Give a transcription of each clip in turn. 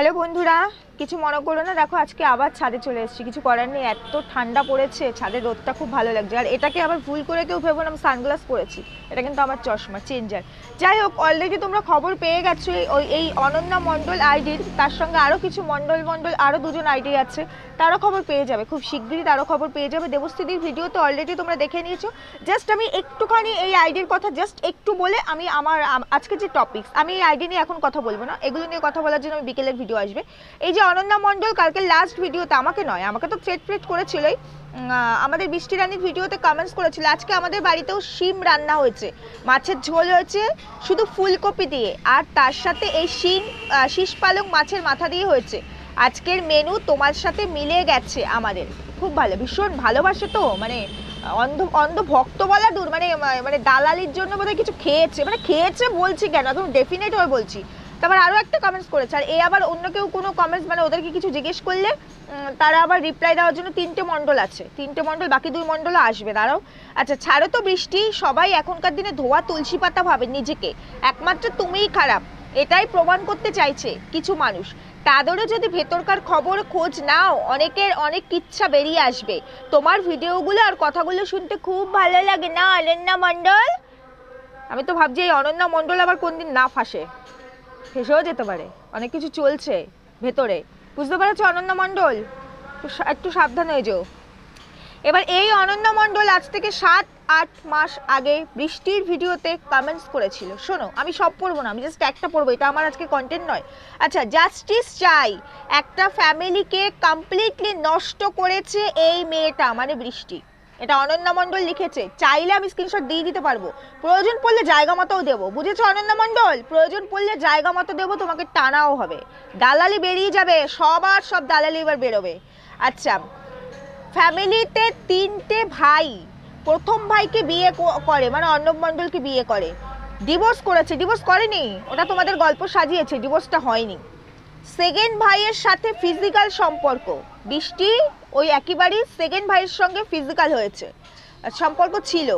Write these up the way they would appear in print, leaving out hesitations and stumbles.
Hello বন্ধুরা, কিছু মনে করো না। দেখো আজকে আবার ছাদে চলে এসেছি, কিছু করার নেই, এত ঠান্ডা পড়েছে, ছাদের রোদটা খুব ভালো লাগছে। আর এটাকে আবার ভুল করে কেউ ভেবো না আমি সানগ্লাস পরেছি, এটা কিন্তু আমার চশমা চেঞ্জার। যাই হোক, অলরেডি তোমরা খবর পেয়ে গেছো এই অনন্যা মণ্ডল আইডির, তার সঙ্গে আরও কিছু মণ্ডল আরও দুজন আইডি আছে, তারও খবর পেয়ে যাবে খুব শিগগিরই, তারও খবর পেয়ে যাবে। দেবস্থিতির ভিডিও তো অলরেডি তোমরা দেখে নিয়েছো। জাস্ট আমি একটুখানি এই আইডির কথা জাস্ট একটু বলে আমি আমার আজকে যে টপিকস, আমি এই আইডি নিয়ে এখন কথা বলবো না, এগুলো নিয়ে কথা বলার জন্য আমি বিকেলের ভিডিও আসবে। এই যে অনন্যা মণ্ডল কালকে লাস্ট ভিডিওতে আমাকে নয়, আমাকে তো থ্রেট করেছিলই, আমাদের বৃষ্টি রানীর ভিডিওতে কমেন্টস করেছিল আজকে আমাদের বাড়িতেও শিম রান্না হয়েছে, মাছের ঝোল হয়েছে শুধু ফুলকপি দিয়ে, আর তার সাথে এই শীষ পালং মাছের মাথা দিয়ে হয়েছে। আজকের মেনু তোমার সাথে মিলে গেছে আমাদের, খুব ভালো, ভীষণ ভালোবাসে তো, মানে অন্ধ ভক্ত বলা দূর, মানে দালালির জন্য বোধহয় কিছু খেয়েছে, মানে খেয়েছে বলছি কেন, একদম ডেফিনেট হয়ে বলছি। তারপর আরও একটা কমেন্টস করেছে, আর এই আবার অন্য কেউ কোনো কমেন্টস, মানে ওদেরকে কিছু জিজ্ঞেস করলে তারা আবার রিপ্লাই দেওয়ার জন্য 3টে মণ্ডল আছে, 3টে মণ্ডল, বাকি 2 মণ্ডলও আসবে, দাঁড়াও। আচ্ছা ছাড়ো তো বৃষ্টি, সবাই এখনকার দিনে ধোয়া তুলসী পাতা ভাবে নিজেকে, একমাত্র তুমিই খারাপ, এটাই প্রমাণ করতে চাইছে কিছু মানুষ। তাদেরও যদি ভেতরকার খবর খোঁজ নাও, অনেকের অনেক কিচ্ছা বেরিয়ে আসবে। তোমার ভিডিওগুলো আর কথাগুলো শুনতে খুব ভালো লাগে না অনন্যা মণ্ডল? আমি তো ভাবছি এই অনন্যা মণ্ডল আবার কোনদিন না ফাঁসে, ফেসেও যেতে পারে, অনেক কিছু চলছে ভেতরে, বুঝতে পারছো অনন্যা মণ্ডল? একটু সাবধান হয়ে যেও। এবার এই অনন্যা মণ্ডল আজ থেকে 7-8 মাস আগে বৃষ্টির ভিডিওতে কমেন্টস করেছিল, শোনো আমি সব পড়বো না, আমি জাস্ট একটা পড়বো, এটা আমার আজকে কন্টেন্ট নয়। আচ্ছা, জাস্টিস চাই, একটা ফ্যামিলিকে কমপ্লিটলি নষ্ট করেছে এই মেয়েটা, মানে বৃষ্টি, এটা অনন্যা মণ্ডল লিখেছে। চাইলে আমি স্ক্রিনশট দিয়ে দিতে পারবো, প্রয়োজন পড়লে জায়গা মতোও দেবো, বুঝেছো অনন্যা মণ্ডল? প্রয়োজন পড়লে জায়গা মতো দেবো, তোমাকে টানাও হবে, দালালি বেরিয়ে যাবে, সবার সব দালালি এবার বেরোবে। আচ্ছা, ফ্যামিলিতে 3টে ভাই, প্রথম ভাইকে বিয়ে করে, মানে অর্ণব মণ্ডলকে বিয়ে করে, ডিভোর্স করেছে, ডিভোর্স করেনি, ওটা তোমাদের গল্প সাজিয়েছে, ডিভোর্সটা হয়নি। সেকেন্ড ভাইয়ের সাথে ফিজিক্যাল সম্পর্ক, বৃষ্টি ওই একই বাড়ির সেকেন্ড ভাইয়ের সঙ্গে ফিজিক্যাল হয়েছে, সম্পর্ক ছিল,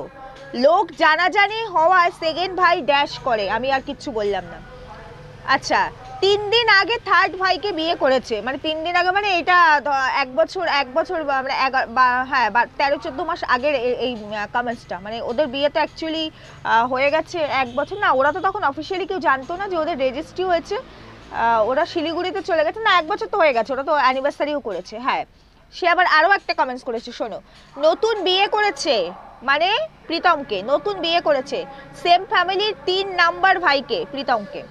লোক জানাজানি হওয়ায় সেকেন্ড ভাই ড্যাশ করে, আমি আর কিচ্ছু বললাম না। আচ্ছা, 3 দিন আগে থার্ড ভাইকে বিয়ে করেছে, মানে 3 দিন আগে, মানে এটা 1 বছর মানে হ্যাঁ 13-14 মাস আগের এই কমেন্টসটা, মানে ওদের বিয়ে তো অ্যাকচুয়ালি হয়ে গেছে 1 বছর, না ওরা তো তখন অফিসিয়ালি কেউ জানতো না যে ওদের রেজিস্ট্রি হয়েছে, ওরা শিলিগুড়িতে চলে গেছে, না 1 বছর তো হয়ে গেছে, ওরা তো অ্যানিভার্সারিও করেছে। হ্যাঁ, সে আবার আরও একটা কমেন্টস করেছে, শোনো, নতুন বিয়ে করেছে, মানে প্রীতমকে নতুন বিয়ে করেছে, সেম ফ্যামিলির 3 নাম্বার ভাইকে, প্রীতমকে।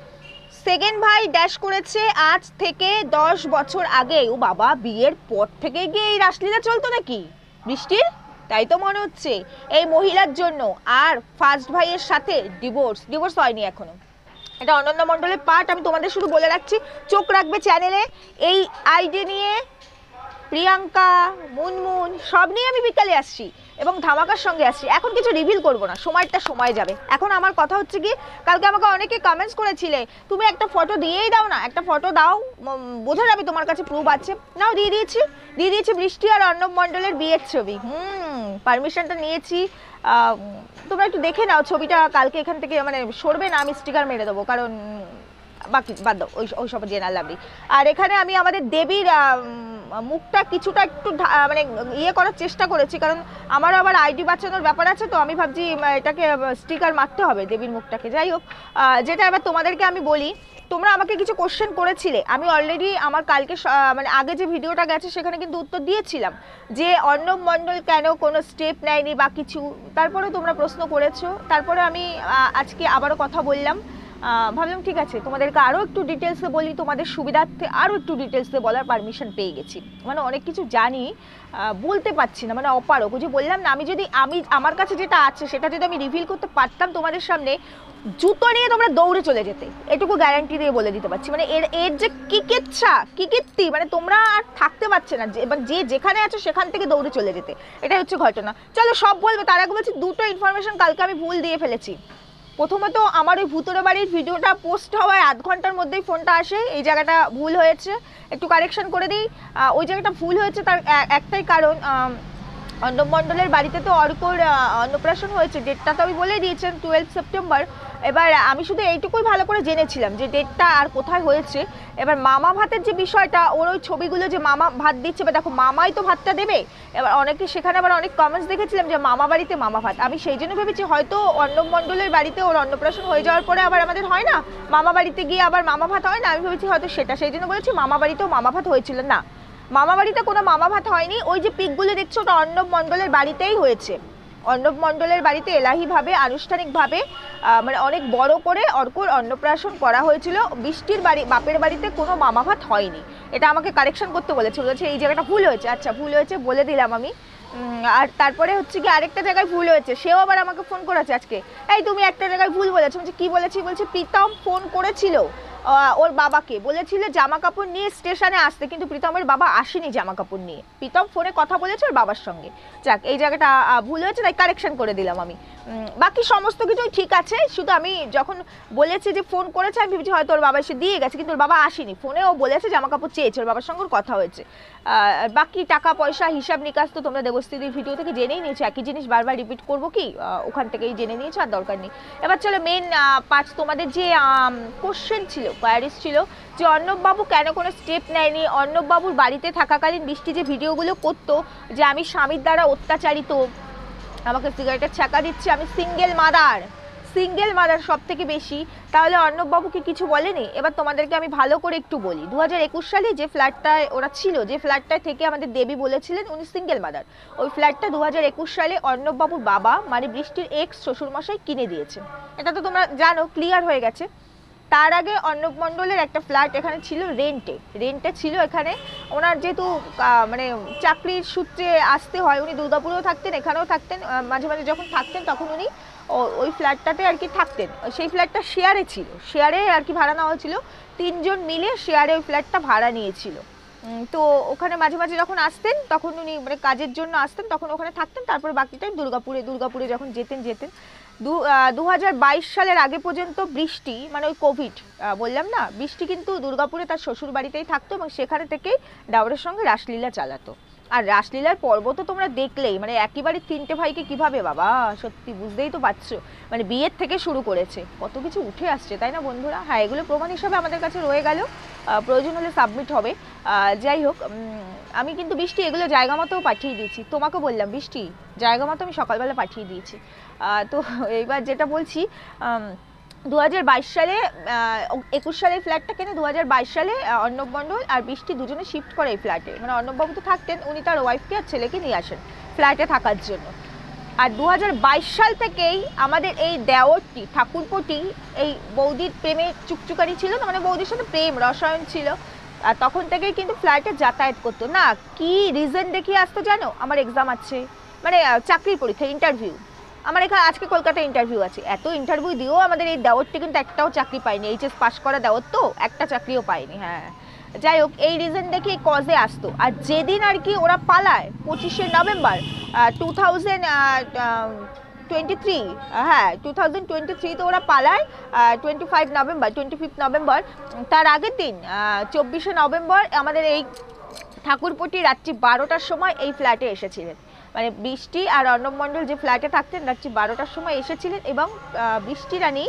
সেকেন্ড ভাই ড্যাশ করেছে আজ থেকে 10 বছর আগে। ও বাবা, বিয়ের পর থেকে গিয়ে এই রাসলীলা চলতো নাকি বৃষ্টির? তাই তো মনে হচ্ছে এই মহিলার জন্য। আর ফার্স্ট ভাইয়ের সাথে ডিভোর্স হয়নি এখনো, এটা অনন্যা মণ্ডলের পার্ট। আমি তোমাদের শুধু বলে রাখছি, চোখ রাখবে চ্যানেলে, এই আইডি নিয়ে প্রিয়াঙ্কা, মুনমুন সব নিয়ে আমি বিকালে আসছি এবং ধামাকার সঙ্গে আসছি। এখন কিছু রিভিল করবো না, সময়টা সময় যাবে। এখন আমার কথা হচ্ছে কি, কালকে আমাকে অনেকে কমেন্টস করেছিলে তুমি একটা ফটো দিয়েই দাও না, একটা ফটো দাও, বোঝা যাবে তোমার কাছে প্রুফ আছে। নাও দিয়ে দিয়েছি বৃষ্টি আর অর্ণব মণ্ডলের বিয়ের ছবি। পারমিশনটা নিয়েছি, তোমরা একটু দেখে নাও ছবিটা, কালকে এখান থেকে মানে সরবে না, আমি স্টিকার মেরে দেবো, কারণ বাকি বাদ দাও, ওই সব জেনার লাভলি। আর এখানে আমি আমাদের দেবীর মুখটা কিছুটা একটু মানে ইয়ে করার চেষ্টা করেছি, কারণ আমারও আবার আইডি বাঁচানোর ব্যাপার আছে, তো আমি ভাবছি এটাকে স্টিকার মারতে হবে দেবীর মুখটাকে। যাই হোক, যেটা এবার তোমাদেরকে আমি বলি, তোমরা আমাকে কিছু কোশ্চেন করেছিলে, আমি অলরেডি আমার কালকে মানে আগে যে ভিডিওটা গেছে সেখানে কিন্তু উত্তর দিয়েছিলাম যে অর্ণব মণ্ডল কেন কোনো স্টেপ নেয়নি বা কিছু, তারপরে তোমরা প্রশ্ন করেছো, তারপরে আমি আজকে আবারও কথা বললাম, ভাবলাম ঠিক আছে তোমাদেরকে আরও একটু ডিটেলসে বলি, তোমাদের সুবিধার্থে আরও একটু ডিটেলসে বলার পারমিশন পেয়ে গেছি, মানে অনেক কিছু জানি, বলতে পারছি না, মানে অপারক। যে বললাম না, আমি আমার কাছে যেটা আছে সেটা যদি আমি রিভিল করতে পারতাম তোমাদের সামনে, জুতো নিয়ে তোমরা দৌড়ে চলে যেতে, এটুকু গ্যারান্টি দিয়ে বলে দিতে পারছি। মানে এর যে কীর্তি, মানে তোমরা আর থাকতে পারছে না, যে যেখানে আছো সেখান থেকে দৌড়ে চলে যেতে, এটাই হচ্ছে ঘটনা। চলো সব বলবে, তার আগে বলছি 2টো ইনফরমেশন কালকে আমি ভুল দিয়ে ফেলেছি। প্রথমত, আমার ওই ভুতুড়ে বাড়ির ভিডিওটা পোস্ট হওয়ার আধ ঘন্টার মধ্যেই ফোনটা আসে, এই জায়গাটা ভুল হয়েছে, একটু কারেকশন করে দিই। ওই জায়গাটা ভুল হয়েছে, তার একটাই কারণ, অর্ণব মণ্ডলের বাড়িতে তো অর্কর অন্নপ্রাশন হয়েছে, ডেটটা তো আমি বলে দিয়েছেন 12 সেপ্টেম্বর। এবার আমি শুধু এইটুকুই ভালো করে জেনেছিলাম যে ডেটটা আর কোথায় হয়েছে। এবার মামা ভাতের যে বিষয়টা, ওর ওই ছবিগুলো যে মামা ভাত দিচ্ছে, বা দেখো মামাই তো ভাতটা দেবে। এবার অনেকে সেখানে আবার অনেক কমেন্টস দেখেছিলাম যে মামা বাড়িতে মামা ভাত, আমি সেই জন্য ভেবেছি হয়তো অর্ণব মণ্ডলের বাড়িতে ওর অন্নপ্রাশন হয়ে যাওয়ার পরে আবার আমাদের হয় না মামা বাড়িতে গিয়ে আবার মামা ভাত হয় না, আমি ভেবেছি হয়তো সেটা, সেই জন্য বলেছি মামা বাড়িতেও মামা ভাত হয়েছিল না। মামা বাড়িতে কোনো মামা ভাত হয়নি, ওই যে পিকগুলো দেখছো ওটা অর্ণব মণ্ডলের বাড়িতেই হয়েছে। অর্ণব মণ্ডলের বাড়িতে এলাহিভাবে আনুষ্ঠানিকভাবে মানে অনেক বড় করে অর্কর অন্নপ্রাশন করা হয়েছিল। বৃষ্টির বাড়ি বাপের বাড়িতে কোনো মামা ভাত হয়নি, এটা আমাকে কারেকশন করতে বলেছে, বলেছে এই জায়গাটা ভুল হয়েছে। আচ্ছা ভুল হয়েছে বলে দিলাম আমি। আর তারপরে হচ্ছে কি আরেকটা জায়গায় ভুল হয়েছে, সেও আবার আমাকে ফোন করেছে আজকে, এই তুমি একটা জায়গায় ভুল বলেছো। বলছি কি বলেছি, বলছে প্রীতম ফোন করেছিল ওর বাবাকে, বলেছিল জামা কাপড় নিয়ে স্টেশনে আসতে, কিন্তু প্রীতমের বাবা আসেনি জামা কাপড় নিয়ে, প্রীতম ফোনে কথা বলেছে ওর বাবার সঙ্গে। যাক এই জায়গাটা ভুল হয়েছে, তাই কারেকশন করে দিলাম আমি। বাকি সমস্ত কিছুই ঠিক আছে, শুধু আমি যখন বলেছি যে ফোন করেছে আমি ভেবেছি হয়তো ওর বাবা এসে দিয়ে গেছে, কিন্তু ওর বাবা আসেনি, ফোনে ও বলেছে জামা কাপড় চেয়েছে, ওর বাবার সঙ্গে কথা হয়েছে। বাকি টাকা পয়সা হিসাব নিকাশ তো তোমরা দেবস্থিতির ভিডিও থেকে জেনেই নিয়েছো, একই জিনিস বারবার রিপিট করবো কি, ওখান থেকেই জেনে নিয়েছো, আর দরকার নেই। এবার চলো মেন পার্টস, তোমাদের যে কোশ্চেন ছিল, কোয়ারিজ ছিল যে অর্ণববাবু কেন কোনো স্টেপ নেয়নি। অর্ণববাবুর বাড়িতে থাকাকালীন বৃষ্টি যে ভিডিওগুলো করতো যে আমি স্বামীর দ্বারা অত্যাচারিত, আমাকে সিগারেটের ছ্যাঁকা দিচ্ছে, আমি সিঙ্গেল মাদার সব থেকে বেশি, তাহলে অর্ণববাবুকে কিছু বলেনি। এবার তোমাদেরকে আমি ভালো করে একটু বলি, 2021 সালে যে ফ্ল্যাটটায় ওরা ছিল, যে ফ্ল্যাটটায় থেকে আমাদের দেবী বলেছিলেন উনি সিঙ্গেল মাদার, ওই ফ্ল্যাটটা 2021 সালে অর্ণববাবুর বাবা মানে বৃষ্টির এক্স শ্বশুরমশাই কিনে দিয়েছে, এটা তো তোমরা জানো, ক্লিয়ার হয়ে গেছে। তার আগে অর্ণব মণ্ডলের একটা ফ্ল্যাট এখানে ছিল রেন্টে ছিল এখানে। ওনার যেহেতু মানে চাকরির সূত্রে আসতে হয়, উনি দুর্গাপুরেও থাকতেন এখানেও থাকতেন, মাঝে মাঝে যখন থাকতেন তখন উনি ওই ফ্ল্যাটটাতে আর কি থাকতেন। সেই ফ্ল্যাটটা শেয়ারে ছিল, শেয়ারে আর কি ভাড়া নেওয়া হয়েছিল, 3 জন মিলে শেয়ারে ওই ফ্ল্যাটটা ভাড়া নিয়েছিল। তো ওখানে মাঝে মাঝে যখন আসতেন তখন উনি মানে কাজের জন্য আসতেন, তখন ওখানে থাকতেন, তারপর বাকি টাইম দুর্গাপুরে যখন যেতেন 2022 সালের আগে পর্যন্ত বৃষ্টি মানে ওই কোভিড বললাম না, বৃষ্টি কিন্তু দুর্গাপুরে তার শ্বশুর বাড়িতেই থাকতো এবং সেখানে থেকেই দাউরের সঙ্গে রাসলীলা চালাতো। আর রাসলীলার পর্ব তো তোমরা দেখলেই, মানে একেবারে 3টে ভাইকে কিভাবে, বাবা সত্যি বুঝতেই তো পারছো, মানে বিয়ের থেকে শুরু করেছে, কত কিছু উঠে আসছে তাই না বন্ধুরা। হ্যাঁ এগুলো প্রমাণ হিসাবে আমাদের কাছে রয়ে গেল, প্রয়োজন হলে সাবমিট হবে। যাই হোক, আমি কিন্তু বৃষ্টি এগুলো জায়গা মতোও পাঠিয়ে দিয়েছি, তোমাকে বললাম বৃষ্টি জায়গা মতো আমি সকালবেলা পাঠিয়ে দিয়েছি। তো এইবার যেটা বলছি, 2022 সালে 21 সালে ফ্ল্যাটটা কেনে, 2022 সালে অর্ণব মণ্ডল আর বৃষ্টি দুজনে শিফট করে এই ফ্ল্যাটে, মানে অর্ণববাবু তো থাকতেন, উনি তার ওয়াইফকে আর ছেলেকে নিয়ে আসেন ফ্ল্যাটে থাকার জন্য। আর 2022 সাল থেকেই আমাদের এই দেওরটি ঠাকুরপটি এই বৌদির প্রেমে চুকচুকারি ছিল না, মানে বৌদির সাথে প্রেম রসায়ন ছিল, আর তখন থেকেই কিন্তু ফ্ল্যাটে যাতায়াত করতো না। কি রিজন দেখিয়ে আসতো জানো, আমার এক্সাম আছে, মানে চাকরির পরীক্ষা ইন্টারভিউ, আমার এখানে আজকে কলকাতায় ইন্টারভিউ আছে, এত ইন্টারভিউ দিয়েও আমাদের এই দেওরটি কিন্তু একটাও চাকরি পায়নি, এইচএস পাস করা দেওর তো একটা চাকরিও পায়নি। হ্যাঁ যাই হোক, এই রিজন দেখে কজে আসতো। আর যেদিন আর কি ওরা পালায় 25শে নভেম্বর 2023, হ্যাঁ 2023 ওরা পালায়, 25 নভেম্বর, তার আগের দিন 24শে নভেম্বর আমাদের এই ঠাকুরপটি রাত্রি 12টার সময় এই ফ্ল্যাটে এসেছিলেন, মানে বৃষ্টি আর অর্ণব মণ্ডল যে ফ্ল্যাটে থাকতেন রাত্রি 12টার সময় এসেছিলেন, এবং বৃষ্টি রানী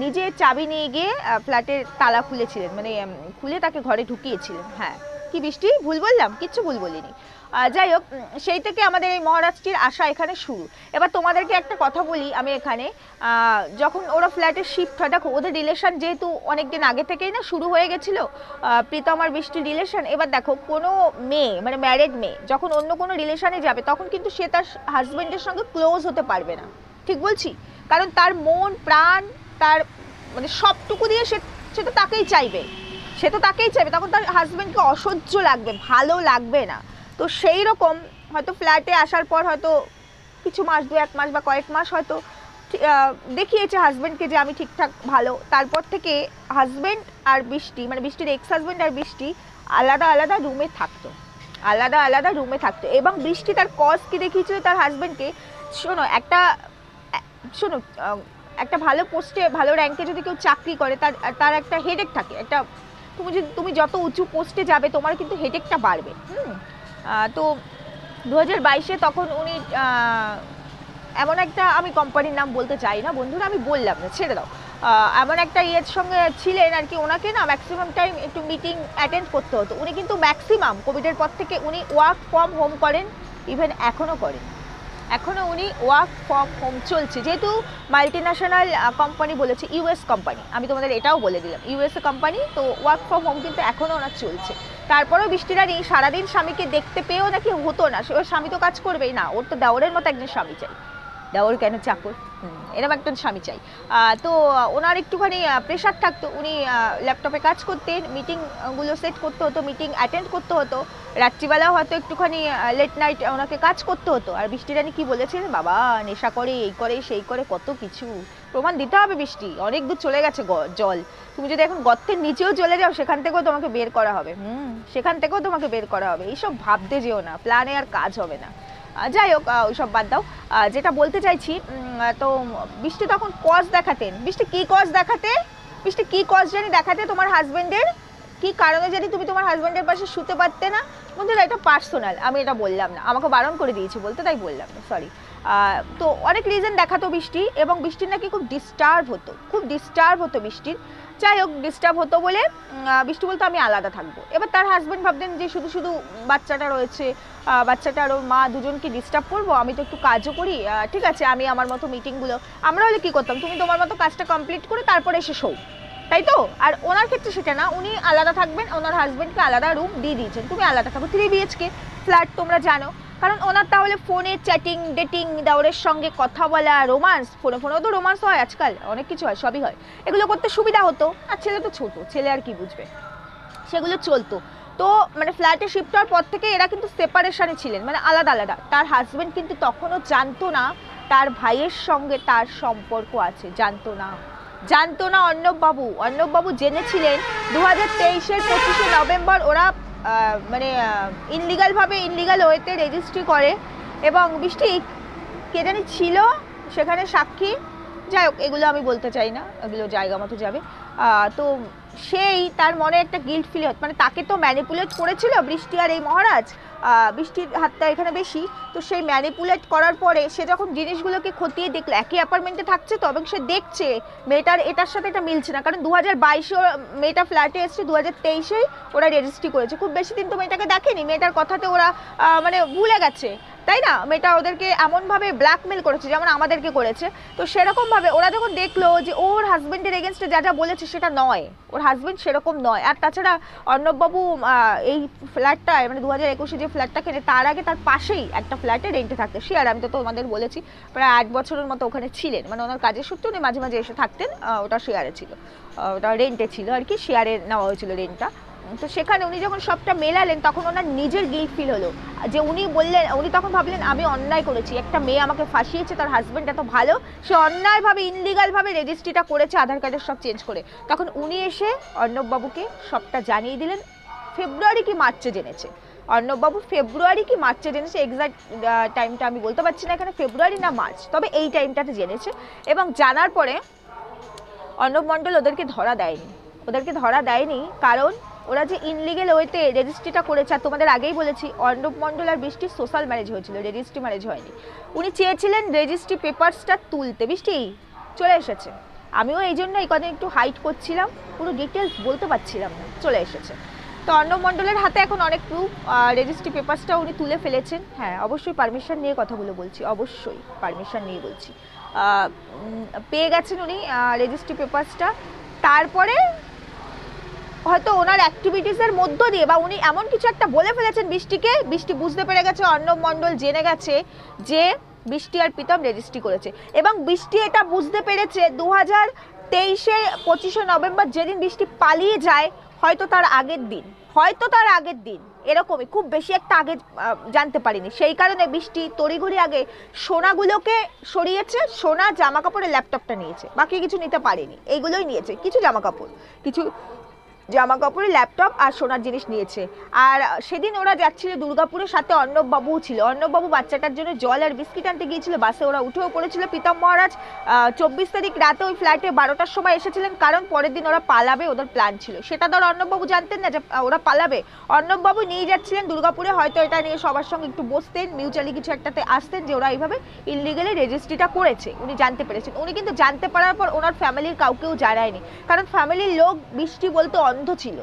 নিজে চাবি নিয়ে গিয়ে ফ্ল্যাটের তালা খুলেছিলেন, মানে খুলে তাকে ঘরে ঢুকিয়েছিলেন। হ্যাঁ কি বৃষ্টি ভুল বললাম, কিচ্ছু ভুল বলিনি। যাই হোক, সেই থেকে আমাদের এই মহারাজটির আশা এখানে শুরু। এবার তোমাদেরকে একটা কথা বলি আমি এখানে, যখন ওরা ফ্ল্যাটে শিফট হয়, দেখো ওদের রিলেশন যেহেতু অনেকদিন আগে থেকেই না শুরু হয়ে গেছিলো প্রীতম আর বৃষ্টির রিলেশন। এবার দেখো কোনো মেয়ে মানে ম্যারিড মেয়ে যখন অন্য কোনো রিলেশনে যাবে তখন কিন্তু সে তার হাজবেন্ডের সঙ্গে ক্লোজ হতে পারবে না, ঠিক বলছি, কারণ তার মন প্রাণ তার মানে সবটুকু দিয়ে সে তো তাকেই চাইবে, তখন তার হাজবেন্ডকে অসহ্য লাগবে, ভালো লাগবে না। তো সেই রকম হয়তো ফ্ল্যাটে আসার পর হয়তো কিছু মাস, 2-1 মাস বা কয়েক মাস হয়তো দেখিয়েছে হাজবেন্ডকে যে আমি ঠিকঠাক ভালো, তারপর থেকে হাজবেন্ড আর বৃষ্টি মানে বৃষ্টির এক্স হাজবেন্ড আর বৃষ্টি আলাদা আলাদা রুমে থাকতো, এবং বৃষ্টি তার কজ কি দেখিয়েছিল তার হাজবেন্ডকে। শোনো একটা ভালো পোস্টে ভালো র্যাঙ্কে যদি কেউ চাকরি করে তার একটা হেডেক থাকে, একটা তুমি যত উঁচু পোস্টে যাবে তোমার কিন্তু হেডেকটা বাড়বে। তো 2022-এ তখন উনি এমন একটা, আমি কোম্পানির নাম বলতে চাই না বন্ধুরা, আমি বললাম না, ছেড়ে দাও, এমন একটা ইয়ের সঙ্গে ছিলেন আর কি, ওনাকে না ম্যাক্সিমাম টাইম একটু মিটিং অ্যাটেন্ড করতে হতো। উনি কিন্তু ম্যাক্সিমাম কোভিডের পর থেকে উনি ওয়ার্ক ফ্রম হোম করেন, ইভেন এখনও করেন, এখনও উনি ওয়ার্ক ফ্রম হোম চলছে, যেহেতু মাল্টি ন্যাশনাল কোম্পানি বলেছে, ইউএস কোম্পানি, আমি তোমাদের এটাও বলে দিলাম ইউএসএ কোম্পানি, তো ওয়ার্ক ফ্রম হোম কিন্তু এখনও ওনার চলছে। তারপরেও বৃষ্টিরা নেই, সারাদিন স্বামীকে দেখতে পেয়েও নাকি হতো না, ওর স্বামী তো কাজ করবেই না, ওর তো দেওরের মতো একজন স্বামী চাই, দেওর কেন চাকর, এরকম একটা স্বামী চাই। তো ওনার একটুখানি প্রেশার থাকতো, উনি ল্যাপটপে কাজ করতেন, মিটিংগুলো সেট করতে হতো, মিটিং অ্যাটেন্ড করতে হতো, রাত্রিবেলাও হয়তো একটুখানি লেট নাইট ওনাকে কাজ করতে হতো। আর বৃষ্টি রানী কী বলেছেন, বাবা নেশা করে, এই করে সেই করে, কত কিছু প্রমাণ দিতে হবে। বৃষ্টি অনেক দূর চলে গেছে জল, তুমি যদি এখন গর্তের নিচেও চলে যাও সেখান থেকেও তোমাকে বের করা হবে, সেখান থেকেও তোমাকে বের করা হবে, এইসব ভাবতে যেও না, প্ল্যানে আর কাজ হবে না। যাই হোক ওইসব বাদ দাও, যেটা বলতে চাইছি, তো বৃষ্টি তখন কজ দেখাতেন। বৃষ্টি কী কজ দেখাতে, বৃষ্টি কী কজ জানি দেখাতে তোমার হাজব্যান্ডের, কী কারণে জানি তুমি তোমার হাজব্যান্ডের পাশে শুতে পারতে না। বন্ধুরা এটা পার্সোনাল, আমি এটা বললাম না, আমাকে বারণ করে দিয়েছি বলতে, তাই বললাম না, সরি। তো অনেক রিজন দেখাতো বৃষ্টি, এবং বৃষ্টির নাকি খুব ডিস্টার্ব হতো, খুব ডিস্টার্ব হতো বৃষ্টির। যাই হোক ডিস্টার্ব হতো বলে বৃষ্টি বলতো আমি আলাদা থাকবো। এবার তার হাজব্যান্ড ভাবতেন যে শুধু শুধু বাচ্চাটা রয়েছে, বাচ্চাটা আর ওর মা দুজনকে ডিস্টার্ব করবো, আমি তো একটু কাজও করি, ঠিক আছে আমি আমার মতো মিটিংগুলো, আমরা হলে কী করতাম, তুমি তোমার মতো কাজটা কমপ্লিট করে তারপরে এসে শো, তাই তো। আর ওনার ক্ষেত্রে সেটা না, উনি আলাদা থাকবেন, ওনার হাজব্যান্ডকে আলাদা রুম দিয়ে দিয়েছেন, তুমি আলাদা থাকো, 3 BHK ফ্ল্যাট তোমরা জানো। কারণ ওনার তাহলে ফোনে চ্যাটিং, ডেটিং, দেওরের সঙ্গে কথা বলা, রোমান্স, ফোনেও তো রোমান্স হয় আজকাল, অনেক কিছু হয়, সবই হয়, এগুলো করতে সুবিধা হতো। আর ছেলে তো ছোটো, ছেলে আর কি বুঝবে, সেগুলো চলতো। তো মানে ফ্ল্যাটে শিফট হওয়ার পর থেকে এরা কিন্তু সেপারেশনে ছিলেন, মানে আলাদা আলাদা। তার হাজব্যান্ড কিন্তু তখনও জানতো না তার ভাইয়ের সঙ্গে তার সম্পর্ক আছে, জানতো না, জানতো না। অর্ণববাবু জেনেছিলেন 2023-এর 25শে নভেম্বর ওরা মানে ইনলিগাল ওয়েতে রেজিস্ট্রি করে, এবং বৃষ্টি কে জানি ছিল সেখানে সাক্ষী। যাই হোক এগুলো আমি বলতে চাই না, এগুলো জায়গা মতো যাবে। তো সেই তার মনে একটা গিল্ট ফিল হতো, মানে তাকে তো ম্যানিপুলেট করেছিল বৃষ্টি আর এই মহারাজ, বৃষ্টির হাতটা এখানে বেশি। তো সেই ম্যানিপুলেট করার পরে সে যখন জিনিসগুলোকে খতিয়ে দেখলো, একই অ্যাপার্টমেন্টে থাকছে তো, এবং সে দেখছে মেয়েটার এটার সাথে এটা মিলছে না, কারণ 2022-এ মেয়েটা ফ্ল্যাটে এসছে, 2023-এই ওরা রেজিস্ট্রি করেছে, খুব বেশি দিন তো মেয়েটাকে দেখেনি, মেয়েটার কথাতে ওরা মানে ভুলে গেছে, তাই না। মেয়েটা ওদেরকে এমনভাবে ব্ল্যাকমেল করেছে যেমন আমাদেরকে করেছে। তো সেরকমভাবে ওরা যখন দেখলো যে ওর হাজব্যান্ডের এগেনস্টে যা যা বলেছে সেটা নয়, ওর হাজব্যান্ড সেরকম নয়। আর তাছাড়া অর্ণববাবু এই ফ্ল্যাটটায়, মানে 2021-এ যে ফ্ল্যাটটা কেনে তার আগে তার পাশেই একটা ফ্ল্যাটে রেন্টে থাকতে শেয়ার, আমি তো তোমাদের বলেছি প্রায় 8 বছরের মতো ওখানে ছিলেন, মানে ওনার কাজের সূত্রে উনি মাঝে মাঝে এসে থাকতেন, ওটা শেয়ারে ছিল, ওটা রেন্টে ছিল আর কি, শেয়ারে নেওয়া হয়েছিল রেন্টটা। তো সেখানে উনি যখন সবটা মেলালেন তখন ওনার নিজের গিল্ট ফিল হলো, যে উনি বললেন, উনি তখন ভাবলেন আমি অন্যায় করেছি, একটা মেয়ে আমাকে ফাঁসিয়েছে, তার হাজব্যান্ড এত ভালো, সে অন্যায়ভাবে ইনলিগালভাবে রেজিস্ট্রিটা করেছে, আধার কার্ডের সব চেঞ্জ করে। তখন উনি এসে অর্ণববাবুকে সবটা জানিয়ে দিলেন। ফেব্রুয়ারি কি মার্চে জেনেছে অর্ণববাবু, ফেব্রুয়ারি কি মার্চে জেনেছে, এক্সাক্ট টাইমটা আমি বলতে পারছি না এখানে, ফেব্রুয়ারি না মার্চ, তবে এই টাইমটাতে জেনেছে। এবং জানার পরে অর্ণব মণ্ডল ওদেরকে ধরা দেয়নি, কারণ ওরা যে ইনলিগেল ওয়েতে রেজিস্ট্রিটা করেছে। আর তোমাদের আগেই বলেছি অর্ণব মণ্ডল আর বৃষ্টির সোশ্যাল ম্যারেজ হয়েছিল, রেজিস্ট্রি ম্যারেজ হয়নি। উনি চেয়েছিলেন রেজিস্ট্রি পেপারসটা তুলতে, বৃষ্টি চলে এসেছে। আমিও এই জন্য এই কদিন একটু হাইট করছিলাম, পুরো ডিটেলস বলতে পারছিলাম না, চলে এসেছে। তো অর্ণব মণ্ডলের হাতে এখন অনেক প্রুফ, রেজিস্ট্রি পেপারসটা উনি তুলে ফেলেছেন। হ্যাঁ অবশ্যই পারমিশন নিয়ে কথাগুলো বলছি, অবশ্যই পারমিশন নিয়ে বলছি। পেয়ে গেছেন উনি রেজিস্ট্রি পেপারসটা। তারপরে হয়তো ওনার অ্যাক্টিভিটিসের মধ্য দিয়ে বা উনি এমন কিছু একটা বলে ফেলেছেন বৃষ্টিকে, বৃষ্টি বুঝতে পেরে গেছে, অর্ণব মণ্ডল জেনে গেছে যে বৃষ্টি আর প্রীতম রেজিস্ট্রি করেছে। এবং বৃষ্টি এটা বুঝতে পেরেছে 2023-এর 25শে নভেম্বর যেদিন বৃষ্টি পালিয়ে যায়, হয়তো তার আগের দিন এরকমই, খুব বেশি একটা আগে জানতে পারিনি। সেই কারণে বৃষ্টি তড়িঘড়ি আগে সোনাগুলোকে সরিয়েছে, সোনা জামা কাপড়ের ল্যাপটপটা নিয়েছে, বাকি কিছু নিতে পারেনি, এইগুলোই নিয়েছে, কিছু জামা কাপড়, কিছু জামা কাপড়, ল্যাপটপ আর সোনার জিনিস নিয়েছে। আর সেদিন ওরা যাচ্ছিল দুর্গাপুরের, সাথে অর্ণববাবুও ছিল। অর্ণববাবু বাচ্চাটার জন্য জল আর বিস্কিট আনতে গিয়েছিল, বাসে ওরা উঠেও পড়েছিল। প্রীতম মহারাজ 24 তারিখ রাতে ওই ফ্ল্যাটে 12টার সময় এসেছিলেন, কারণ পরের দিন ওরা পালাবে, ওদের প্ল্যান ছিল। সেটা তো অর্ণববাবু জানতেন না যে ওরা পালাবে। অর্ণববাবু নিয়ে যাচ্ছিলেন দুর্গাপুরে, হয়তো এটা নিয়ে সবার সঙ্গে একটু বসতেন, মিউচুয়ালি কিছু একটাতে আসতেন যে ওরা এইভাবে ইললিগালি রেজিস্ট্রিটা করেছে। উনি জানতে পেরেছেন। উনি কিন্তু জানতে পারার পর ওনার ফ্যামিলির কাউকেও জানায়নি, কারণ ফ্যামিলির লোক বৃষ্টি বলতে অন্ধ ছিল।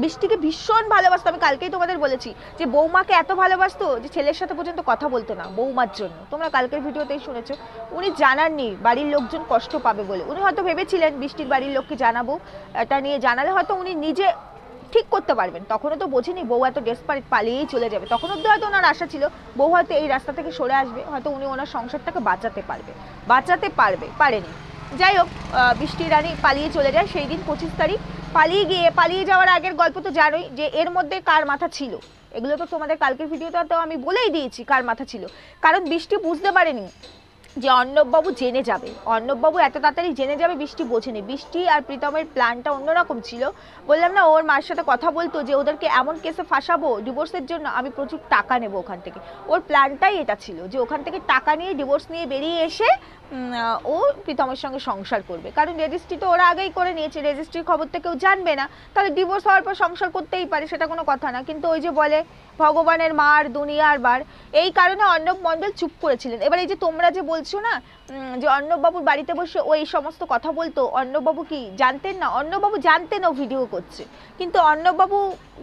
বৃষ্টিকে ভীষণ ভালোবাসতো। আমি কালকেই তোমাদের বলেছি যে বৌমাকে এত ভালোবাসতো যে ছেলের সাথে পর্যন্ত কথা বলতো না বৌমার জন্য। তোমরা কালকের ভিডিওতেই শুনেছো। উনি জানাননি বাড়ির লোকজন কষ্ট পাবে বলে। উনি হয়তো ভেবেছিলেন বৃষ্টির বাড়ির লোককে জানাবো, এটা নিয়ে জানালে হয়তো উনি নিজে ঠিক করতে পারবেন। তখনও তো বোঝেনি বউ এত ডেসপারেট পালিয়েই চলে যাবে। তখন অব্দি হয়তো ওনার আশা ছিল বউ হয়তো এই রাস্তা থেকে সরে আসবে, হয়তো উনি ওনার সংসারটাকে বাঁচাতে পারেনি। যাই হোক, বৃষ্টি রানী পালিয়ে চলে যায় সেই দিন 25 তারিখ। পালিয়ে যাওয়ার আগের গল্প তো জানোই যে এর মধ্যে কার মাথা ছিল। এগুলো তো তোমাদের কালকের ভিডিওতে তো আমি বলেই দিয়েছি কার মাথা ছিল। কারণ বৃষ্টি বুঝতে পারেনি যে অর্ণববাবু জেনে যাবে। অর্ণববাবু এত তাড়াতাড়ি জেনে যাবে বৃষ্টি বোঝেনি। বৃষ্টি আর প্রীতমের প্ল্যানটা অন্যরকম ছিল। বললাম না, ওর মার সাথে কথা বলতো যে ওদেরকে এমন কেসে ফাঁসাবো ডিভোর্সের জন্য, আমি প্রচুর টাকা নেবো ওখান থেকে। ওর প্ল্যানটাই এটা ছিল যে ওখান থেকে টাকা নিয়ে ডিভোর্স নিয়ে বেরিয়ে এসে ও প্রীতমের সঙ্গে সংসার করবে। কারণ রেজিস্ট্রি তো ওরা আগেই করে নিয়েছে, রেজিস্ট্রির খবর তো কেউ জানবে না, তাহলে ডিভোর্স হওয়ার পর সংসার করতেই পারে, সেটা কোনো কথা না। কিন্তু ওই যে বলে ভগবানের মার দুনিয়ার বার, এই কারণে অর্ণব মণ্ডল চুপ করেছিলেন। এবার এই যে তোমরা যে বলছো না যে অর্ণববাবুর বাড়িতে বসে ও এই সমস্ত কথা বলতো, অর্ণববাবু কি জানতেন না? অর্ণববাবু জানতেন ও ভিডিও করছে, কিন্তু অর্ণববাবু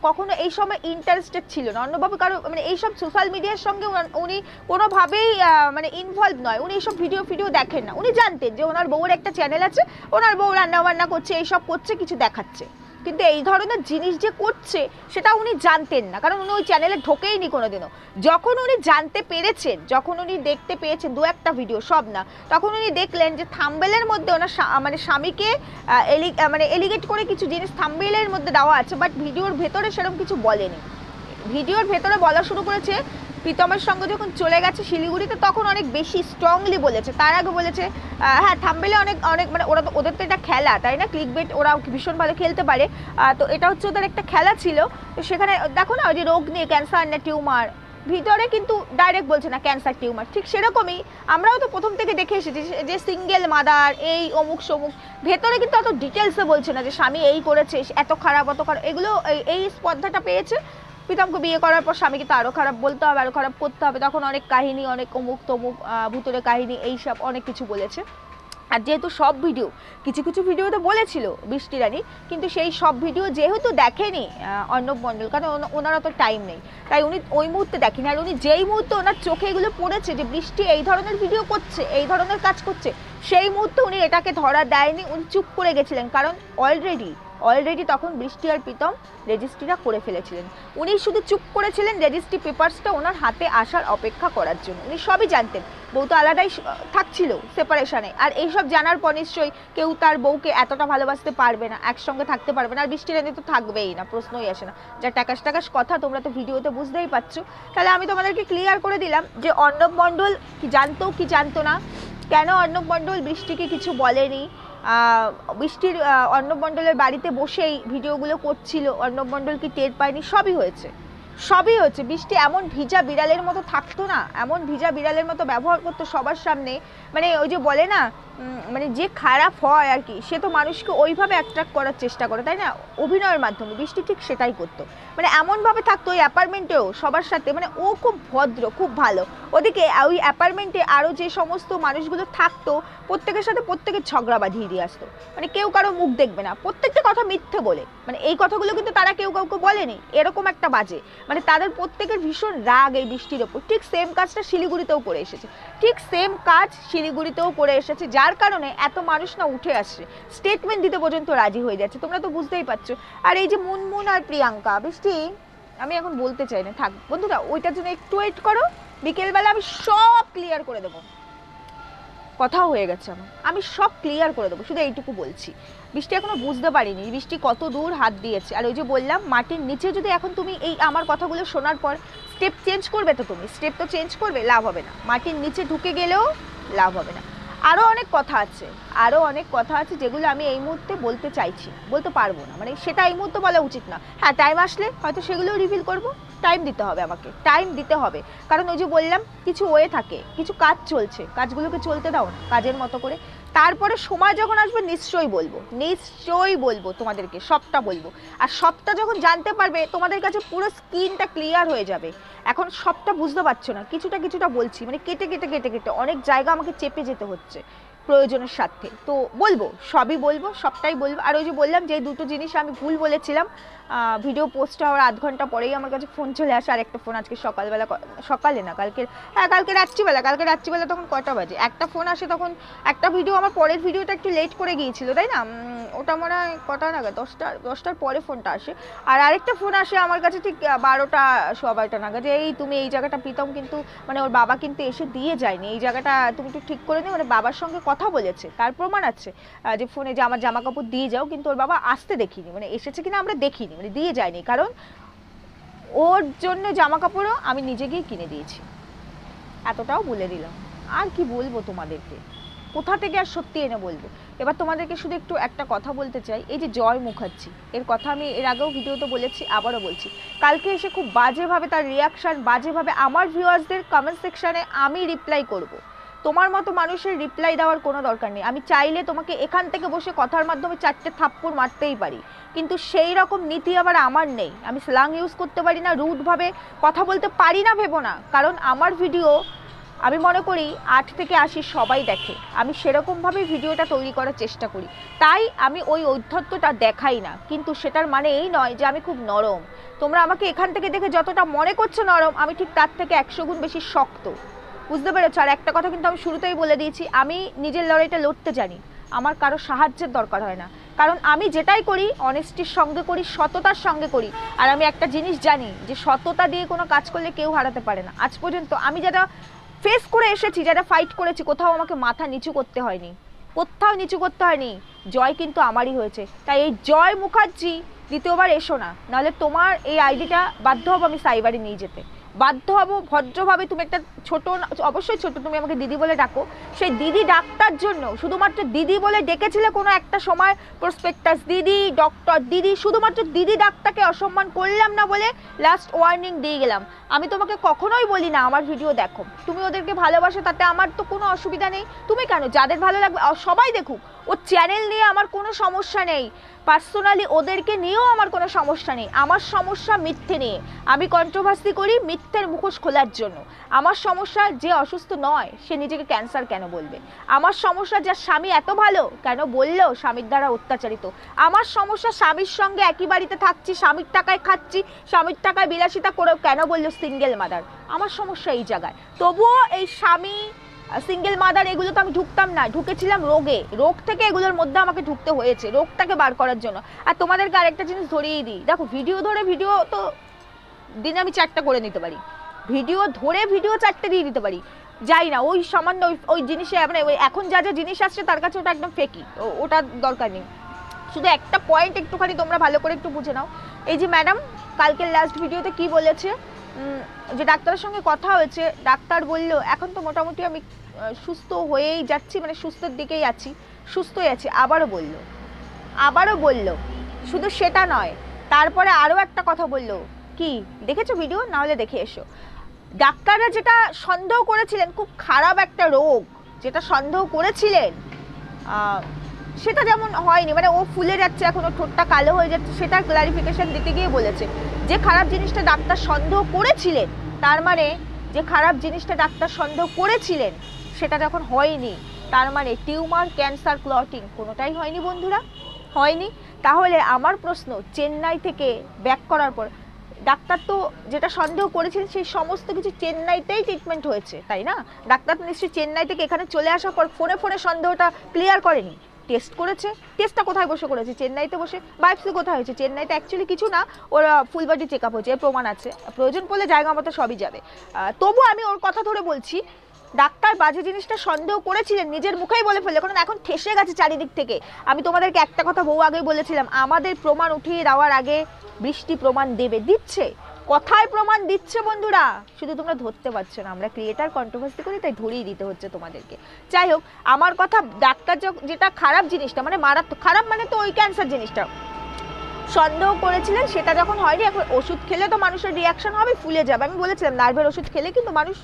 কখনো এই সময় ইন্টারেস্টেড ছিল না। অর্ণববাবু কারো মানে এইসব সোশ্যাল মিডিয়ার সঙ্গে উনি কোনোভাবেই মানে ইনভলভ নয়। উনি এইসব ভিডিও দেখেন না। উনি জানতেন যে ওনার বউর একটা চ্যানেল আছে, ওনার বউ রান্না বান্না করছে, এইসব করছে, কিছু দেখাচ্ছে, কিন্তু এই ধরনের জিনিস যে করছে সেটা উনি জানতেন না, কারণ উনি ওই চ্যানেলে ঢোকেইনি কোনোদিনও। যখন উনি জানতে পেরেছেন, যখন উনি দেখতে পেয়েছেন দু একটা ভিডিও, সব না, তখন উনি দেখলেন যে থাম্বনেলের মধ্যে ওনার মানে স্বামীকে মানে এলিগেট করে কিছু জিনিস থাম্বনেলের মধ্যে দেওয়া আছে, বাট ভিডিওর ভেতরে সেরকম কিছু বলেনি। ভিডিওর ভেতরে বলা শুরু করেছে প্রীতমের সঙ্গে যখন চলে গেছে শিলিগুড়িতে, তখন অনেক বেশি স্ট্রংলি বলেছে। তার আগে বলেছে হ্যাঁ থাম্বনেলে অনেক মানে ওদের তো এটা খেলা, তাই না? ক্লিকবেট ওরা ভীষণ ভালো খেলতে পারে, তো এটা হচ্ছে ওদের একটা খেলা ছিল। তো সেখানে দেখো না, ওই যে রোগ নিয়ে, ক্যান্সার না টিউমার, ভিতরে কিন্তু ডাইরেক্ট বলছে না ক্যান্সার টিউমার। ঠিক সেরকমই আমরাও তো প্রথম থেকে দেখে এসেছি যে সিঙ্গেল মাদার, এই অমুক সমুক, ভেতরে কিন্তু অত ডিটেলসে বলছে না যে স্বামী এই করেছে, এত খারাপ অত খারাপ। এগুলো এই স্পর্ধাটা পেয়েছে প্রীতমকে বিয়ে করার পর। স্বামীকে তো আরো খারাপ বলতে হবে, আরো খারাপ করতে হবে, তখন অনেক কাহিনী, অনেক অমুক তমুক ভুতুরে কাহিনী, এইসব অনেক কিছু বলেছে। আর যেহেতু সব ভিডিও, কিছু কিছু ভিডিওতে বলেছিল বৃষ্টি রানী, কিন্তু সেই সব ভিডিও যেহেতু দেখেনি অর্ণব মণ্ডল, কারণ ওনার অত টাইম নেই, তাই উনি ওই মুহূর্তে দেখেনি। আর উনি যেই মুহূর্তে ওনার চোখে এগুলো পড়েছে যে বৃষ্টি এই ধরনের ভিডিও করছে, এই ধরনের কাজ করছে, সেই মুহূর্তে উনি এটাকে ধরা দেয়নি, উনি চুপ করে গেছিলেন। কারণ অলরেডি তখন বৃষ্টি আর প্রীতম রেজিস্ট্রিটা করে ফেলেছিলেন। উনি শুধু চুপ করেছিলেন রেজিস্ট্রি পেপারসটা ওনার হাতে আসার অপেক্ষা করার জন্য। উনি সবই জানতেন, বউ তো আলাদাই থাকছিল সেপারেশনে, আর এইসব জানার পর নিশ্চয়ই কেউ তার বউকে এতটা ভালোবাসতে পারবে না, একসঙ্গে থাকতে পারবে না। আর বৃষ্টি রানী তো থাকবেই না, প্রশ্নই আসে না। যা টাকাস কথা, তোমরা তো ভিডিওতে বুঝতেই পারছো। তাহলে আমি তোমাদেরকে ক্লিয়ার করে দিলাম যে অর্ণব মণ্ডল কি জানতো না, কেন অর্ণব মণ্ডল বৃষ্টিকে কিছু বলেনি। বৃষ্টির অর্ণব মণ্ডলের বাড়িতে বসেই ভিডিওগুলো করছিল, অর্ণব মণ্ডল কি টের পায়নি? সবই হয়েছে। বৃষ্টি এমন ভিজা বিড়ালের মতো থাকতো না, এমন ভিজা বিড়ালের মতো ব্যবহার করতো সবার সামনে। মানে ওই যে বলে না, মানে যে খারাপ হয় আর কি, সে তো মানুষকে ওইভাবে অ্যাট্রাক্ট করার চেষ্টা করে, তাই না? অভিনয়ের মাধ্যমে বৃষ্টি ঠিক সেটাই করতো। মানে এমনভাবে থাকতো ওই অ্যাপার্টমেন্টেও সবার সাথে, মানে ও খুব ভদ্র, খুব ভালো। ওদিকে ওই অ্যাপার্টমেন্টে আরও যে সমস্ত মানুষগুলো থাকতো, প্রত্যেকের সাথে প্রত্যেকের ঝগড়া বাঁধিয়ে দিয়ে আসতো। মানে কেউ কারো মুখ দেখবে না, প্রত্যেকটা কথা মিথ্যে বলে। মানে এই কথাগুলো কিন্তু তারা কেউ কাউকে বলেনি, এরকম একটা বাজে। মানে তাদের প্রত্যেকের ভীষণ রাগ এই বৃষ্টির ওপর। ঠিক সেম কাজটা শিলিগুড়িতেও করে এসেছে, যার কারণে এত মানুষ না উঠে আসছে, স্টেটমেন্ট দিতে পর্যন্ত রাজি হয়ে যাচ্ছে। তোমরা তো বুঝতেই পারছো। আর এই যে মুনমুন আর প্রিয়াঙ্কা, বৃষ্টি আমি এখন বলতে চাই না, থাক বন্ধুরা, ওইটার জন্য একটু ওয়েট করো, বিকেলবেলা আমি সব ক্লিয়ার করে দেবো। কথাও হয়ে গেছে আমি সব ক্লিয়ার করে দেবো, শুধু এইটুকু বলছি। বৃষ্টি এখনো বুঝতে পারিনি বৃষ্টি কত দূর হাত দিয়েছে। আর ওই যে বললাম, মাটির নিচে যদি এখন তুমি এই আমার কথাগুলো শোনার পর স্টেপ চেঞ্জ করবে, তো তুমি স্টেপ তো চেঞ্জ করবে, লাভ হবে না। মাটির নিচে ঢুকে গেলেও লাভ হবে না। আরও অনেক কথা আছে, আরও অনেক কথা আছে যেগুলো আমি এই মুহূর্তে বলতে চাইছি, বলতে পারবো না, মানে সেটা এই মুহূর্তে বলা উচিত না। হ্যাঁ, টাইম আসলে হয়তো সেগুলোও রিভিল করব, টাইম দিতে হবে আমাকে, টাইম দিতে হবে। কারণ ওই যে বললাম কিছু ওয়ে থাকে, কিছু কাজ চলছে, কাজগুলোকে চলতে দাও না কাজের মতো করে। তারপরে সময় যখন আসবে নিশ্চয়ই বলবো, নিশ্চয়ই বলবো তোমাদেরকে, সবটা বলবো। আর সবটা যখন জানতে পারবে তোমাদের কাছে পুরো স্ক্রিনটা ক্লিয়ার হয়ে যাবে। এখন সবটা বুঝতে পারছো না, কিছুটা কিছুটা বলছি, মানে কেটে কেটে কেটে কেটে অনেক জায়গা আমাকে চেপে যেতে হচ্ছে প্রয়োজনের স্বার্থে। তো বলবো, সবই বলবো, সবটাই বলবো। আর ওই যে বললাম যে দুটো জিনিস আমি ভুল বলেছিলাম, ভিডিও পোস্ট হওয়ার আধ ঘন্টা পরেই আমার কাছে ফোন চলে আসে, আর একটা ফোন আজকে সকালবেলা, সকালে না কালকে, হ্যাঁ কালকে রাত্রিবেলা তখন কটা বাজে একটা ফোন আসে, তখন একটা ভিডিও আমার পরের ভিডিওটা একটু লেট করে গিয়েছিল তাই না, ওটা মনে হয় কটা নাগাদ, 10টার পরে ফোনটা আসে। আর আরেকটা ফোন আসে আমার কাছে ঠিক 12টা নাগাদ, যে এই তুমি এই জায়গাটা প্রীতম কিন্তু, মানে ওর বাবা কিন্তু এসে দিয়ে যায়নি, এই জায়গাটা তুমি একটু ঠিক করে নিও, মানে বাবার সঙ্গে কথা বলেছে, তার প্রমাণ আছে যে ফোনে যে আমার জামা কাপড় দিয়ে যাও, কিন্তু ওর বাবা আসতে দেখিনি, মানে এসেছে কিনা আমরা দেখিনি, মানে দিয়ে যায়নি, কারণ ওর জন্য জামা কাপড়ও আমি নিজে গিয়ে কিনে দিয়েছি। এতটাও বলে দিলাম, আর কি বলবো তোমাদেরকে, কোথা থেকে আর সত্যি এনে বলবো। এবার তোমাদেরকে শুধু একটু একটা কথা বলতে চাই, এই যে জয় মুখার্জি, এর কথা আমি এর আগেও ভিডিওতে বলেছি, আবারও বলছি, কালকে এসে খুব বাজেভাবে তার রিয়াকশান, বাজেভাবে আমার ভিউয়ার্সদের কমেন্ট সেকশানে আমি রিপ্লাই করব। তোমার মতো মানুষের রিপ্লাই দেওয়ার কোনো দরকার নেই। আমি চাইলে তোমাকে এখান থেকে বসে কথার মাধ্যমে 4টে থাপ্পড় মারতেই পারি, কিন্তু সেই রকম নীতি আবার আমার নেই। আমি স্ল্যাং ইউজ করতে পারি না, রুডভাবে কথা বলতে পারি না ভেবো না, কারণ আমার ভিডিও আমি মনে করি 8 থেকে 80 সবাই দেখে, আমি সেরকমভাবেই ভিডিওটা তৈরি করার চেষ্টা করি, তাই আমি ওই ঔদ্ধত্যটা দেখাই না। কিন্তু সেটার মানে এই নয় যে আমি খুব নরম। তোমরা আমাকে এখান থেকে দেখে যতটা মনে করছো নরম, আমি ঠিক তার থেকে 100 গুণ বেশি শক্ত, বুঝতে পেরেছো? আর একটা কথা কিন্তু আমি শুরুতেই বলে দিয়েছি, আমি নিজের লড়াইটা লড়তে জানি, আমার কারো সাহায্যের দরকার হয় না, কারণ আমি যেটাই করি অনেস্টির সঙ্গে করি, সততার সঙ্গে করি। আর আমি একটা জিনিস জানি যে সততা দিয়ে কোনো কাজ করলে কেউ হারাতে পারে না। আজ পর্যন্ত আমি যেটা ফেস করে এসেছি, যারা ফাইট করেছি, কোথাও আমাকে মাথা নিচু করতে হয়নি, কোথাও নিচু করতে হয়নি, জয় কিন্তু আমারই হয়েছে। তাই এই জয় মুখার্জি দ্বিতীয়বার এসো না, নাহলে তোমার এই আইডিটা বাধ্য হবো আমি সাইবারে নিয়ে যেতে, বাধ্য হবো। ভদ্রভাবে তুমি একটা ছোট, অবশ্যই ছোট, তুমি আমাকে দিদি বলে ডাকো, সেই দিদি ডাক্তার জন্য শুধুমাত্র দিদি বলে ডেকেছিলে কোনো একটা সময়, প্রসপেক্টাস দিদি, ডক্টর দিদি, শুধুমাত্র দিদি ডাক্তারকে অসম্মান করলাম না বলে লাস্ট ওয়ার্নিং দিয়ে গেলাম। আমি তোমাকে কখনোই বলি না আমার ভিডিও দেখো, তুমি ওদেরকে ভালোবাসো, তাতে আমার তো কোনো অসুবিধা নেই। তুমি কেন, যাদের ভালো লাগবে সবাই দেখুক, ও চ্যানেল নিয়ে আমার কোনো সমস্যা নেই, পার্সোনালি ওদেরকে নিয়েও আমার কোনো সমস্যা নেই। আমার সমস্যা মিথ্যে নিয়ে, আমি কন্ট্রোভার্সি করি মিথ্যের মুখোশ খোলার জন্য। আমার সমস্যা যে অসুস্থ নয় সে নিজেকে ক্যান্সার কেন বলবে, আমার সমস্যা যার স্বামী এত ভালো কেন বললেও স্বামীর দ্বারা অত্যাচারিত, আমার সমস্যা স্বামীর সঙ্গে একই বাড়িতে থাকছি, স্বামীর টাকায় খাচ্ছি, স্বামীর টাকায় বিলাসিতা করেও কেন বললো সিঙ্গেল মাদার, আমার সমস্যা এই জায়গায়। তবুও এই স্বামী, সিঙ্গেল মাদার, এগুলো তো আমি ঢুকতাম না, ঢুকেছিলাম রোগে, রোগ থেকে এগুলোর মধ্যে আমাকে ঢুকতে হয়েছে, রোগটাকে বার করার জন্য। আর তোমাদেরকে আরেকটা জিনিস ধরিয়ে দিই, দেখো ভিডিও ধরে, ভিডিও তো দিনে আমি 4টা করে নিতে পারি, ভিডিও ধরে ভিডিও 4টে দিয়ে দিতে পারি, যাই না ওই সামান্য ওই জিনিসে, মানে ওই এখন যা যা জিনিস আসছে তার কাছে ওটা একদম ফেকি, ওটা দরকার নেই। শুধু একটা পয়েন্ট একটুখানি তোমরা ভালো করে একটু বুঝে নাও, এই যে ম্যাডাম কালকের লাস্ট ভিডিওতে কি বলেছে, যে ডাক্তারের সঙ্গে কথা হয়েছে, ডাক্তার বলল এখন তো মোটামুটি আমি সুস্থ হয়েই যাচ্ছি, মানে সুস্থের দিকেই আছি, সুস্থই আছি। আবারও বলল, শুধু সেটা নয়, তারপরে আরও একটা কথা বলল, কি দেখেছো ভিডিও, না হলে দেখে এসো। ডাক্তাররা যেটা সন্দেহ করেছিলেন, খুব খারাপ একটা রোগ যেটা সন্দেহ করেছিলেন, সেটা যেমন হয়নি, মানে ও ফুলে যাচ্ছে, এখন ওর ঠোঁটটা কালো হয়ে যাচ্ছে, সেটা ক্লারিফিকেশন দিতে গিয়ে বলেছে যে খারাপ জিনিসটা ডাক্তার সন্দেহ করেছিলেন, তার মানে যে খারাপ জিনিসটা ডাক্তার সন্দেহ করেছিলেন সেটা যখন হয়নি, তার মানে টিউমার, ক্যান্সার, ক্লটিং কোনোটাই হয়নি বন্ধুরা, হয়নি। তাহলে আমার প্রশ্ন, চেন্নাই থেকে ব্যাক করার পর ডাক্তার তো যেটা সন্দেহ করেছিলেন সেই সমস্ত কিছু চেন্নাইতেই ট্রিটমেন্ট হয়েছে, তাই না? ডাক্তার তো নিশ্চয়ই চেন্নাই থেকে এখানে চলে আসার পর ফোনে ফোনে সন্দেহটা ক্লিয়ার করেনি, টেস্ট করেছে। টেস্টটা কোথায় বসে করেছে? চেন্নাইতে বসে। বায়োপসি কোথায় হয়েছে? চেন্নাইতে। অ্যাকচুয়ালি কিছু না, ওর ফুল বডি চেক আপ হয়েছে, এর প্রমাণ আছে, প্রয়োজন পড়লে জায়গা মতো সবই যাবে। তবু আমি ওর কথা ধরে বলছি, ডাক্তার বাজে জিনিসটা সন্দেহ করেছিলেন, নিজের মুখেই বলে ফেললে, কারণ এখন ঠেসে গেছে চারিদিক থেকে। আমি তোমাদেরকে একটা কথা বহু আগেই বলেছিলাম, আমাদের প্রমাণ উঠিয়ে দেওয়ার আগে বৃষ্টি প্রমাণ দেবে, দিচ্ছে। কথায় প্রমাণ দিচ্ছে বন্ধুরা, শুধু তোমরা ধরতে পারছো না। আমরা ক্রিয়েটার কন্ট্রোভার্সি করি, তাই ধরিয়ে দিতে হচ্ছে তোমাদেরকে। যাই হোক, আমার কথা, ডাক্তার যেটা খারাপ জিনিসটা, মানে মারাত্মক খারাপ, মানে তো ওই ক্যান্সার জিনিসটা সন্দেহ করেছিলেন, সেটা যখন হয়নি, এখন ওষুধ খেলে তো মানুষের রিয়াকশন হবে, ফুলে যাবে। আমি বলেছিলাম নার্ভের ওষুধ খেলে কিন্তু মানুষ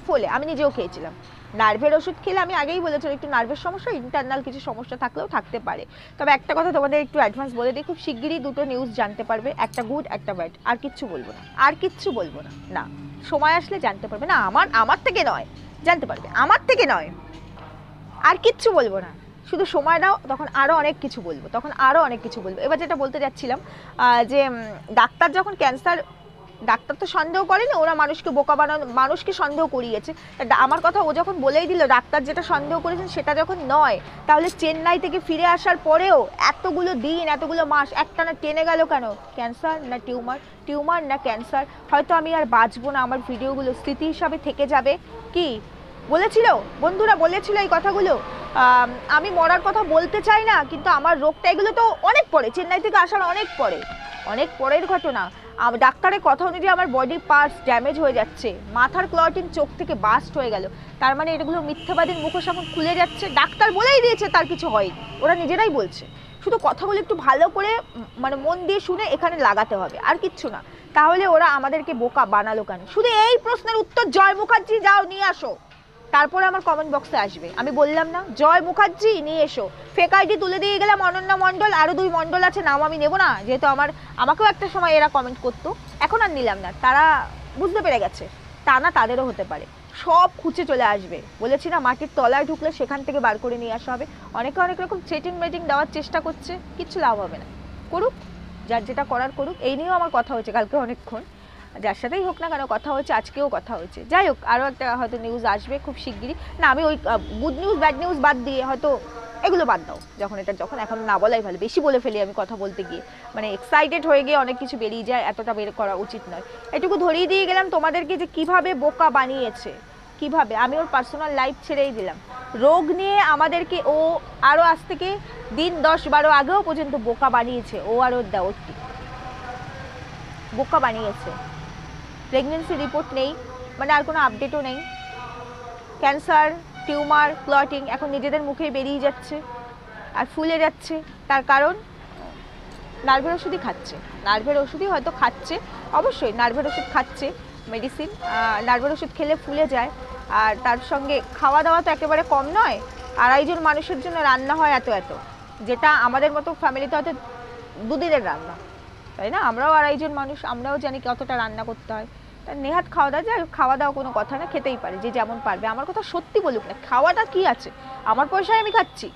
ফোলে, আমি নিজেও খেয়েছিলাম নার্ভের ওষুধ খেলে। আমি আগেই বলেছিলাম একটু নার্ভের সমস্যা, ইন্টারনাল কিছু সমস্যা থাকলেও থাকতে পারে। তবে একটা কথা তোমাদের একটু অ্যাডভান্স বলে দিই, খুব শিগগিরই দুটো নিউজ জানতে পারবে, একটা গুড একটা ব্যাড। আর কিচ্ছু বলবো না, আর কিচ্ছু বলবো না, না সময় আসলে জানতে পারবে। না আমার থেকে নয়, জানতে পারবে আমার থেকে নয়, আর কিচ্ছু বলবো না, শুধু সময় দাও, তখন আরও অনেক কিছু বলবো, তখন আরও অনেক কিছু বলবো। এবার যেটা বলতে যাচ্ছিলাম, যে ডাক্তার যখন ক্যান্সার, ডাক্তার তো সন্দেহ করেনি, ওরা মানুষকে বোকা বানানো, মানুষকে সন্দেহ করিয়েছে। আমার কথা ও যখন বলেই দিল ডাক্তার যেটা সন্দেহ করেছেন সেটা যখন নয়, তাহলে চেন্নাই থেকে ফিরে আসার পরেও এতগুলো দিন, এতগুলো মাস একটানা টেনে গেল কেন? ক্যান্সার না টিউমার, টিউমার না ক্যান্সার, হয়তো আমি আর বাঁচবো না, আমার ভিডিওগুলো স্মৃতি হিসাবে থেকে যাবে। কি বলেছিল বন্ধুরা, বলেছিল এই কথাগুলো। আমি মরার কথা বলতে চাই না, কিন্তু আমার রোগটা, এগুলো তো অনেক পরে, চেন্নাই থেকে আসার অনেক পরে, অনেক পরের ঘটনা। ডাক্তারের কথা অনুযায়ী আমার বডি পার্টস ড্যামেজ হয়ে যাচ্ছে, মাথার ক্লটিং চোখ থেকে বাস্ট হয়ে গেল। তার মানে এগুলো মিথ্যাবাদীর মুখোশ এখন খুলে যাচ্ছে। ডাক্তার বলেই দিয়েছে তার কিছু হয়নি, ওরা নিজেরাই বলছে। শুধু কথাগুলো একটু ভালো করে, মানে মন দিয়ে শুনে এখানে লাগাতে হবে, আর কিচ্ছু না। তাহলে ওরা আমাদেরকে বোকা বানালো কেন? শুধু এই প্রশ্নের উত্তর জয় মুখার্জি যাও নিয়ে আসো, তারপরে আমার কমেন্ট বক্সে আসবে। আমি বললাম না, জয় মুখার্জি নিয়ে এসো। ফেক আইডি তুলে দিয়ে গেলাম অনন্যা মণ্ডল, আরও 2 মণ্ডল আছে, নাম আমি নেব না, যেহেতু আমাকেও একটা সময় এরা কমেন্ট করতো, এখন আর নিলাম না। তারা বুঝতে পেরে গেছে, তা না তাদেরও হতে পারে, সব খুঁজে চলে আসবে। বলেছি না, মাটির তলায় ঢুকলে সেখান থেকে বার করে নিয়ে আসা হবে। অনেকে অনেক রকম চেটিং মেটিং দেওয়ার চেষ্টা করছে, কিচ্ছু লাভ হবে না, করুক, যার যেটা করার করুক। এই নিয়েও আমার কথা হয়েছে কালকে অনেকক্ষণ, যার সাথেই হোক না কেন কথা হয়েছে, আজকেও কথা হয়েছে। যাই হোক, আরও একটা হয়তো নিউজ আসবে খুব শিগগিরই। না, আমি ওই গুড নিউজ ব্যাড নিউজ বাদ দিয়ে, হয়তো এগুলো বাদ দাও, যখন এখন না বলাই ভালো, বেশি বলে ফেলি আমি কথা বলতে গিয়ে, মানে এক্সাইটেড হয়ে গিয়ে অনেক কিছু বেরিয়ে যায়, এতটা বের করা উচিত নয়। এটুকু ধরিয়ে দিয়ে গেলাম তোমাদেরকে যে কিভাবে বোকা বানিয়েছে, কিভাবে। আমি ওর পার্সোনাল লাইফ ছেড়েই দিলাম, রোগ নিয়ে আমাদেরকে ও আরও আজ থেকে দিন 10-12 আগেও পর্যন্ত বোকা বানিয়েছে, ও আর ওর দেওরটি বোকা বানিয়েছে। প্রেগনেন্সি রিপোর্ট নেই, মানে আর কোনো আপডেটও নেই। ক্যান্সার, টিউমার, ক্লটিং এখন নিজেদের মুখেই বেরিয়ে যাচ্ছে আর ফুলে যাচ্ছে। তার কারণ নার্ভের ওষুধই খাচ্ছে, নার্ভের ওষুধই হয়তো খাচ্ছে, অবশ্যই নার্ভের ওষুধ খাচ্ছে, মেডিসিন। নার্ভের ওষুধ খেলে ফুলে যায়, আর তার সঙ্গে খাওয়া দাওয়া তো একেবারে কম নয়। 2.5 জন মানুষের জন্য রান্না হয় এত এত, যেটা আমাদের মতো ফ্যামিলিতে হয়তো 2 দিনের রান্না, তাই না? আমরাও 2.5 জন মানুষ, আমরাও জানি কতটা রান্না করতে হয়। নেহাত খাওয়া দাওয়া, যায় খাওয়া দাওয়া কোনো কথা না, খেতেই পারে যে যেমন পারবে। আমার কথা সত্যি বলুক না, খাওয়াটা কি আছে, আমার পয়সায় আমি খাচ্ছি।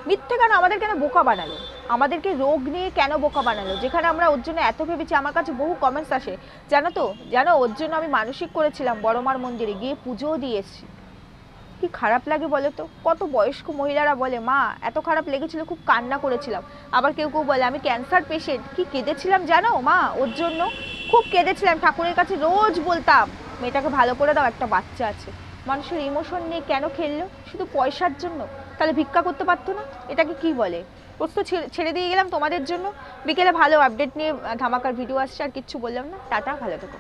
মিথ্যে কেন? আমাদের কেন বোকা বানালো? আমাদেরকে রোগ নিয়ে কেন বোকা বানালো? যেখানে আমরা ওর জন্য এত ভেবেছি। আমার কাছে বহু কমেন্টস আসে, জানো তো, জানো ওর জন্য আমি মানসিক করেছিলাম, বড় মার মন্দিরে গিয়ে পুজোও দিয়েছি। কি খারাপ লাগে বলো তো? কত বয়স্ক মহিলারা বলে, মা এত খারাপ লেগেছিল, খুব কান্না করেছিলাম। আবার কেউ কেউ বলে আমি ক্যান্সার পেশেন্ট, কি কেঁদেছিলাম জানো মা ওর জন্য, খুব কেঁদেছিলাম, ঠাকুরের কাছে রোজ বলতাম মেয়েটাকে ভালো করে দাও, একটা বাচ্চা আছে। মানুষের ইমোশন নিয়ে কেন খেললো? শুধু পয়সার জন্য? তাহলে ভিক্ষা করতে পারতো না? এটাকে কি বলে? প্রশ্ন ছেড়ে দিয়ে গেলাম তোমাদের জন্য। বিকেলে ভালো আপডেট নিয়ে ধামাকার ভিডিও আসছে, আর কিচ্ছু বললাম না। টাটা, ভালো থেকো।